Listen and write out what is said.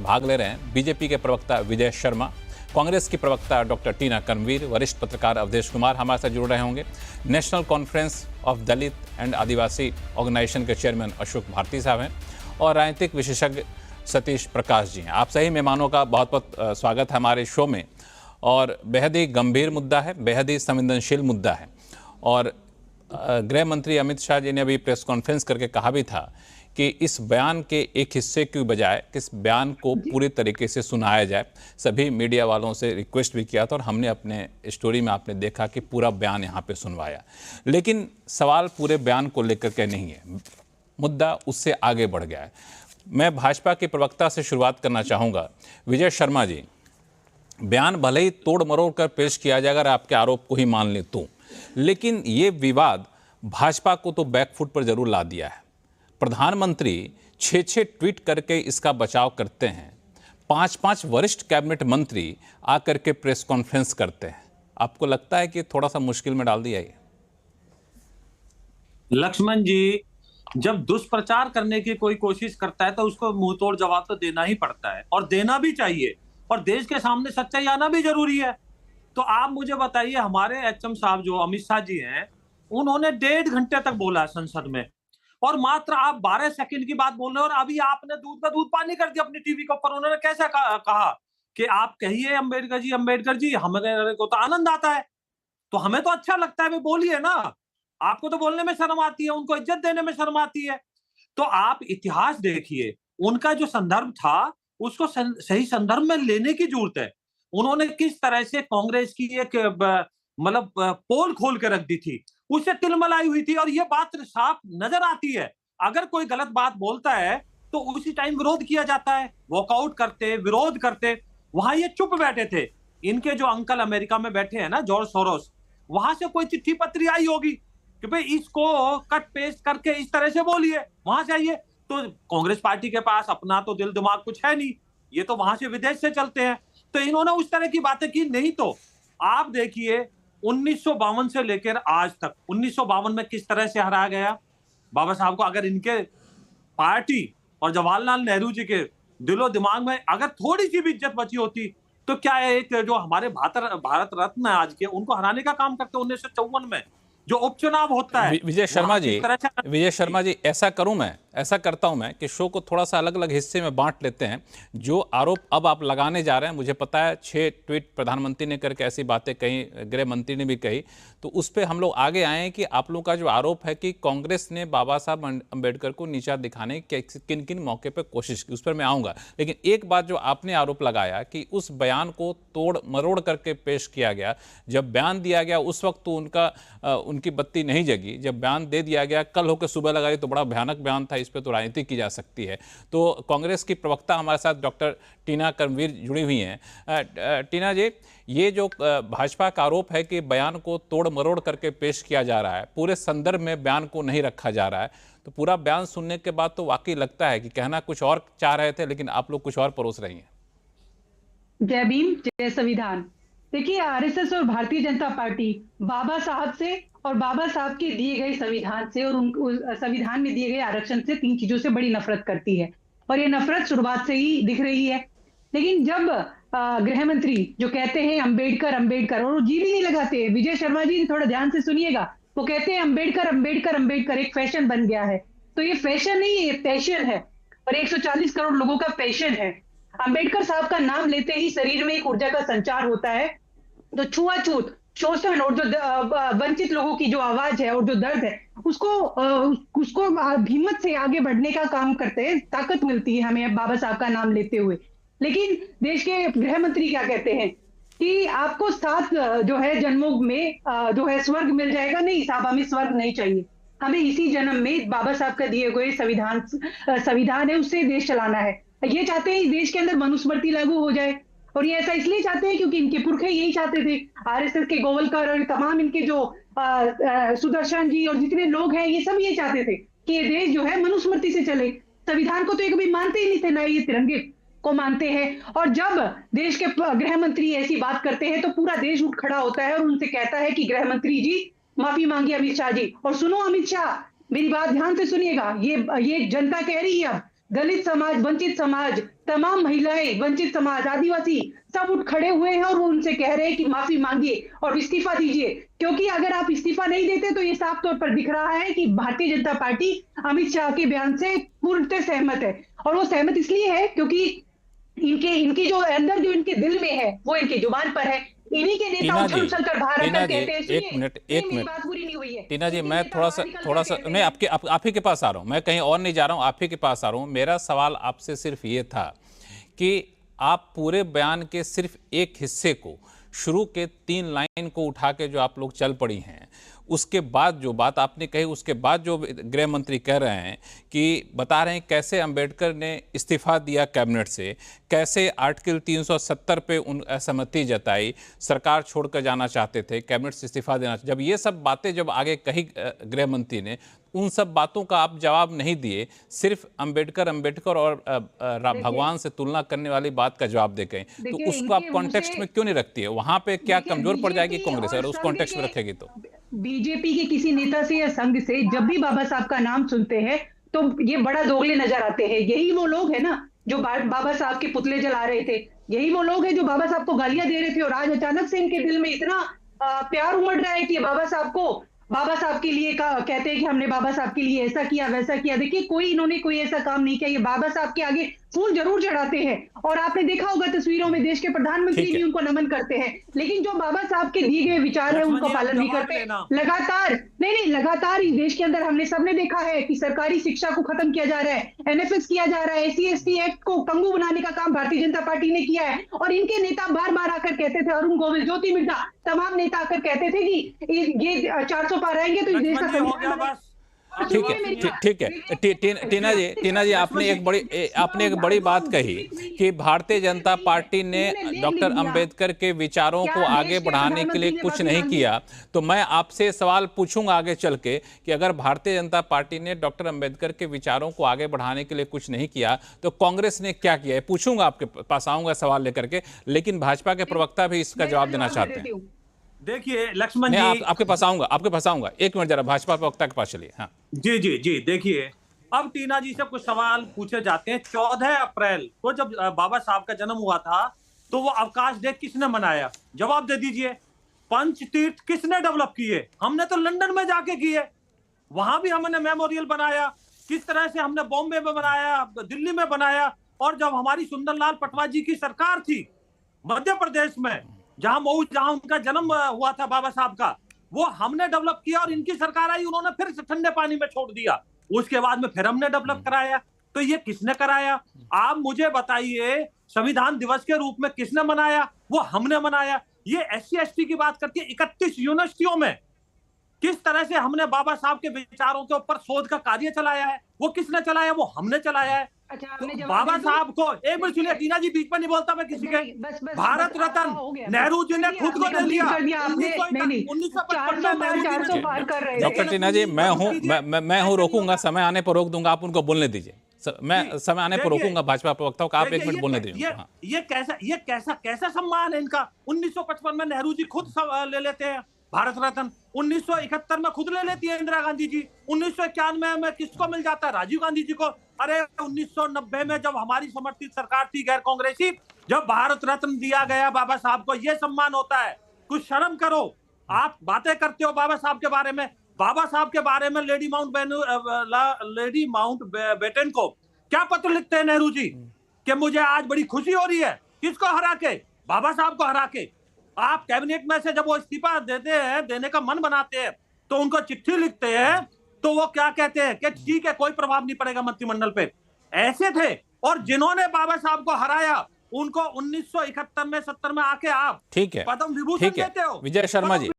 भाग ले रहे हैं बीजेपी के प्रवक्ता विजय शर्मा, कांग्रेस की प्रवक्ता डॉक्टर टीना कर्मवीर, वरिष्ठ पत्रकार अवधेश कुमार हमारे साथ जुड़ रहे होंगे, national conference of Dalit and Adivasi organisation के चेयरमैन अशोक भारती साहब हैं और राजनीतिक विशेषज्ञ सतीश प्रकाश जी हैं। आप सही मेहमानों का बहुत बहुत स्वागत है हमारे शो में। और बेहद ही गंभीर मुद्दा है, बेहद ही संवेदनशील मुद्दा है। और गृह मंत्री अमित शाह जी ने अभी प्रेस कॉन्फ्रेंस करके कहा भी था कि इस बयान के एक हिस्से की बजाय इस बयान को पूरी तरीके से सुनाया जाए। सभी मीडिया वालों से रिक्वेस्ट भी किया था और हमने अपने स्टोरी में आपने देखा कि पूरा बयान यहाँ पे सुनवाया। लेकिन सवाल पूरे बयान को लेकर के नहीं है, मुद्दा उससे आगे बढ़ गया है। मैं भाजपा के प्रवक्ता से शुरुआत करना चाहूँगा। विजय शर्मा जी, बयान भले ही तोड़ मरोड़ कर पेश किया जाए अगर आपके आरोप को ही मान ले तो, लेकिन ये विवाद भाजपा को तो बैकफुट पर जरूर ला दिया है। प्रधानमंत्री 6 ट्वीट करके इसका बचाव करते हैं, 5 वरिष्ठ कैबिनेट मंत्री आकर के प्रेस कॉन्फ्रेंस करते हैं। आपको लगता है कि थोड़ा सा मुश्किल में डाल दिया ये? लक्ष्मण जी, जब दुष्प्रचार करने की कोई कोशिश करता है तो उसको मुंह तोड़ जवाब तो देना ही पड़ता है और देना भी चाहिए, और देश के सामने सच्चाई आना भी जरूरी है। तो आप मुझे बताइए, हमारे एचएम साहब जो अमित शाह जी हैं, उन्होंने 1.5 घंटे तक बोला संसद में, और मात्र आप 12 सेकंड की बात बोल रहे हैं। और अभी आपने दूध का दूध पानी कर दिया अपनी टीवी के ऊपर। उन्होंने कैसा कहा कि आप कहिए अम्बेडकर जी, हमें को तो आनंद आता है, तो हमें तो अच्छा लगता है, वे बोलिए ना। आपको तो बोलने में शर्म आती है, उनको इज्जत देने में शर्म आती है। तो आप इतिहास देखिए, उनका जो संदर्भ था उसको सही संदर्भ में लेने की जरूरत है। उन्होंने किस तरह से कांग्रेस की एक मतलब पोल खोल के रख दी थी, उससे तिलमलाई हुई थी, और ये बात साफ नजर आती है। अगर कोई गलत बात बोलता है तो उसी टाइम विरोध किया जाता है, वॉकआउट करते, विरोध करते। वहां ये चुप बैठे थे। इनके जो अंकल अमेरिका में बैठे हैं ना, जॉर्ज सोरोस, वहां से कोई चिट्ठी पत्री आई होगी कि भाई इसको कट पेस्ट करके इस तरह से बोलिए, वहां से आइए। तो कांग्रेस पार्टी के पास अपना तो दिल दिमाग कुछ है नहीं, ये तो वहां से विदेश से चलते हैं। तो इन्होंने उस तरह की बातें की नहीं। तो आप देखिए 1952 से लेकर आज तक, 1952 में किस तरह से हराया गया बाबा साहब को। अगर इनके पार्टी और जवाहरलाल नेहरू जी के दिलो दिमाग में अगर थोड़ी सी भी इज्जत बची होती, तो क्या एक जो हमारे भारत रत्न है आज के, उनको हराने का काम करते 1954 में जो उपचुनाव होता है। विजय शर्मा जी, ऐसा करता हूं मैं कि शो को थोड़ा सा अलग अलग हिस्से में बांट लेते हैं। जो आरोप अब आप लगाने जा रहे हैं, मुझे पता है 6 ट्वीट प्रधानमंत्री ने करके ऐसी बातें कही, गृह मंत्री ने भी कही, तो उस पर हम लोग आगे आए कि आप लोगों का जो आरोप है कि कांग्रेस ने बाबा साहब अम्बेडकर को नीचा दिखाने की किन किन मौके पर कोशिश की, उस पर मैं आऊँगा। लेकिन एक बात जो आपने आरोप लगाया कि उस बयान को तोड़ मरोड़ करके पेश किया गया, जब बयान दिया गया उस वक्त तो उनकी बत्ती नहीं जगी, जब बयान दे दिया गया, कल होकर सुबह लगाई तो बड़ा भयानक बयान था, इस पे तो राजनीति की जा सकती है। तो कांग्रेस की प्रवक्ता हमारे साथ डॉक्टर टीना कर्मवीर जुड़ी हुई हैं। टीना जी, ये जो भाजपा का आरोप है कि बयान को तोड़ मरोड़ करके पेश किया जा रहा है, पूरे संदर्भ में बयान को नहीं रखा जा रहा है, तो पूरा बयान सुनने के बाद तो वाकई लगता है कि कहना कुछ और चाह रहे थे लेकिन आप लोग कुछ और परोस रही हैं। जय भीम, जय संविधान। देखिए, आरएसएस और भारतीय जनता पार्टी बाबा साहब से और बाबा साहब के दिए गए संविधान से और संविधान में दिए गए आरक्षण से 3 चीजों से बड़ी नफरत करती है, और ये नफरत शुरुआत से ही दिख रही है। लेकिन जब गृह मंत्री जो कहते हैं अम्बेडकर अम्बेडकर, और वो जी भी नहीं लगाते, विजय शर्मा जी थोड़ा ध्यान से सुनिएगा, वो कहते हैं अम्बेडकर अम्बेडकर अम्बेडकर, एक फैशन बन गया है। तो ये फैशन नहीं है, ये पैशन है, और 140 करोड़ लोगों का पैशन है। अम्बेडकर साहब का नाम लेते ही शरीर में एक ऊर्जा का संचार होता है। तो छुआछूत, शोषण और जो वंचित लोगों की जो आवाज है और जो दर्द है, उसको हिम्मत से आगे बढ़ने का काम करते हैं, ताकत मिलती है हमें बाबा साहब का नाम लेते हुए। लेकिन देश के गृह मंत्री क्या कहते हैं कि आपको 7 जो है जन्मों में जो है स्वर्ग मिल जाएगा। नहीं साहब, हमें स्वर्ग नहीं चाहिए, हमें इसी जन्म में बाबा साहब का दिए हुए संविधान है, उससे देश चलाना है। ये चाहते हैं देश के अंदर मनुस्मृति लागू हो जाए, और ये ऐसा इसलिए चाहते हैं क्योंकि इनके पुरखे यही चाहते थे। आरएसएस के गोवलकर और तमाम इनके जो सुदर्शन जी और जितने लोग हैं, ये सब ये चाहते थे कि ये देश जो है मनुस्मृति से चले। संविधान को तो ये कभी मानते ही नहीं थे, ना ये तिरंगे को मानते हैं। और जब देश के गृह मंत्री ऐसी बात करते हैं तो पूरा देश उठ खड़ा होता है और उनसे कहता है कि गृह मंत्री जी माफी मांगिए अमित शाह जी। और सुनो अमित शाह, मेरी बात ध्यान से सुनिएगा, ये जनता कह रही है, अब दलित समाज, वंचित समाज, तमाम महिलाएं, वंचित समाज, आदिवासी सब उठ खड़े हुए हैं और वो उनसे कह रहे हैं कि माफी मांगिए और इस्तीफा दीजिए, क्योंकि अगर आप इस्तीफा नहीं देते तो ये साफ तौर पर दिख रहा है कि भारतीय जनता पार्टी अमित शाह के बयान से पूर्णतः सहमत है। और वो सहमत इसलिए है क्योंकि इनकी जो अंदर जो इनके दिल में है वो इनकी जुबान पर है। इन्हीं के नेता टीना जी, उछल कर बाहर टीना आकर जी, कहते हैं, एक मिनट, एक मेरी मिनट। बात पूरी नहीं हुई है। टीना जी, इनके मैं नेता थोड़ा बाहर निकल सा कर कहते मैं हैं, आप ही के पास आ रहा हूँ, मैं कहीं और नहीं जा रहा हूँ, आप ही के पास आ रहा हूँ। मेरा सवाल आपसे सिर्फ ये था कि आप पूरे बयान के सिर्फ एक हिस्से को, शुरू के 3 लाइन को उठा के जो आप लोग चल पड़ी हैं, उसके बाद जो बात आपने कही, उसके बाद जो गृह मंत्री कह रहे हैं कि बता रहे हैं कैसे अंबेडकर ने इस्तीफा दिया कैबिनेट से, कैसे आर्टिकल 370 पे उन असहमति जताई, सरकार छोड़कर जाना चाहते थे, कैबिनेट से इस्तीफा देना। जब ये सब बातें जब आगे कही गृह मंत्री ने, उन सब बातों का आप जवाब नहीं दिए, सिर्फ अंबेडकर और भगवान से तुलना करने वाली बात का जवाब दे गए, तो देखिए, उसको आप इनके मुंह कॉन्टेक्स्ट से- में क्यों नहीं रखती है? वहां पे क्या देखिए, कमजोर पड़ जाएगी बीजेपी कांग्रेस और अगर उस संघ कॉन्टेक्स्ट में के- रखेगी तो? बीजेपी के किसी नेता से या संघ से जब भी बाबा साहब का नाम सुनते हैं तो ये बड़ा दोगले नजर आते हैं। यही वो लोग है ना जो बाबा साहब के पुतले जला रहे थे, यही वो लोग हैं जो बाबा साहब को गालियां दे रहे थे, और आज अचानक से इनके दिल में इतना प्यार उमड़ रहा है कि बाबा साहब के लिए कहते हैं कि हमने बाबा साहब के लिए ऐसा किया वैसा किया। देखिए, इन्होंने कोई ऐसा काम नहीं किया। ये बाबा साहब के आगे फूल जरूर चढ़ाते हैं, और आपने देखा होगा तस्वीरों में देश के प्रधानमंत्री ठीक है। भी उनको नमन करते हैं, लेकिन जो बाबा साहब के दिए गए विचार है लक्ष्मण उनको जी, आप पालन नहीं जवाब करते। लेना। लगातार लगातार इस देश के अंदर हमने सबने देखा है कि सरकारी शिक्षा को खत्म किया जा रहा है, एनएफएस किया जा रहा है, SC/ST एक्ट को पंगु बनाने का काम भारतीय जनता पार्टी ने किया है। और इनके नेता बार बार आकर कहते थे, अरुण गोविल, ज्योति मिर्जा, तमाम नेता आकर कहते थे कि ये 400 पार रहेंगे तो इस देश का लक्ष्मण जी, हो गया संविधान बस। ठीक है, ठीक है। टीना जी, आपने एक बड़ी बात कही कि भारतीय जनता पार्टी ने डॉक्टर अंबेडकर के विचारों को आगे बढ़ाने के लिए कुछ नहीं किया। तो मैं आपसे सवाल पूछूंगा आगे चल के कि अगर भारतीय जनता पार्टी ने डॉक्टर अंबेडकर के विचारों को आगे बढ़ाने के लिए कुछ नहीं किया तो कांग्रेस ने क्या किया है? पूछूंगा, आपके पास आऊंगा सवाल लेकर के, लेकिन भाजपा के प्रवक्ता भी इसका जवाब देना चाहते हैं। देखिए लक्ष्मण जी, आपके पास आऊंगा, एक मिनट जरा भाजपा प्रवक्ता के पास चलिए। हाँ जी देखिए, अब टीना जी से कुछ सवाल पूछे जाते हैं। 14 अप्रैल को जब बाबा साहब का जन्म हुआ था तो वो अवकाश डे किसने मनाया? जवाब दे दीजिए। पंचतीर्थ किसने डेवलप किए? हमने तो लंदन में जाके किए, वहां भी हमने मेमोरियल बनाया। किस तरह से हमने बॉम्बे में बनाया, दिल्ली में बनाया। और जब हमारी सुंदरलाल पटवा जी की सरकार थी मध्य प्रदेश में, जहां उनका जन्म हुआ था बाबा साहब का, वो हमने डेवलप किया। और इनकी सरकार आई, उन्होंने फिर से ठंडे पानी में छोड़ दिया। उसके बाद में फिर हमने डेवलप कराया। तो ये किसने कराया? आप मुझे बताइए, संविधान दिवस के रूप में किसने मनाया? वो हमने मनाया। ये SC/ST की बात करती है। 31 यूनिवर्सिटियों में किस तरह से हमने बाबा साहब के विचारों के ऊपर शोध का कार्य चलाया है, वो किसने चलाया? वो हमने चलाया है। अच्छा, तो आपने जवाब बाबा दे दो। साहब को, एक मिनट सुनिए टीना जी, बीच में नहीं बोलता मैं किसी के। बस भारत हो रत्न गया। नेहरू जी ने खुद को दे लिया। कर दिया आपने। नहीं 1955 में नेहरू जी 400 ने पार कर रहे थे। डॉक्टर टीना जी, मैं हूं रोकूंगा, समय आने पर रोक दूंगा, आप उनको बोलने दीजिए। मैं समय आने पर रोकूंगा भाजपा प्रवक्ताओं का, आप 1 मिनट बोलने दीजिए। हाँ। ये कैसा सम्मान है इनका? 1955 में नेहरू जी खुद ले लेते हैं भारत रत्न। 1971 में खुद ले लेती है इंदिरा गांधी जी। 1991 में किसको मिल जाता है? राजीव गांधी जी को। अरे 1990 में जब हमारी समर्थित सरकार थी गैर कांग्रेसी, जब भारत रत्न दिया गया बाबा साहब को, यह सम्मान होता है। कुछ शर्म करो। आप बातें करते हो बाबा साहब के बारे में। बाबा साहब के बारे में लेडी माउंट बेटन को क्या पत्र लिखते हैं नेहरू जी कि मुझे आज बड़ी खुशी हो रही है। किसको हरा के? बाबा साहब को हरा के। आप कैबिनेट में से जब वो इस्तीफा देते हैं, देने का मन बनाते हैं, तो उनको चिट्ठी लिखते हैं, तो वो क्या कहते हैं कि ठीक है, कोई प्रभाव नहीं पड़ेगा मंत्रिमंडल पे। ऐसे थे। और जिन्होंने बाबा साहब को हराया, उनको 1971 में 70 में आके आप ठीक है, पद्म विभूषण ठीक है देते हो। विजय शर्मा जी,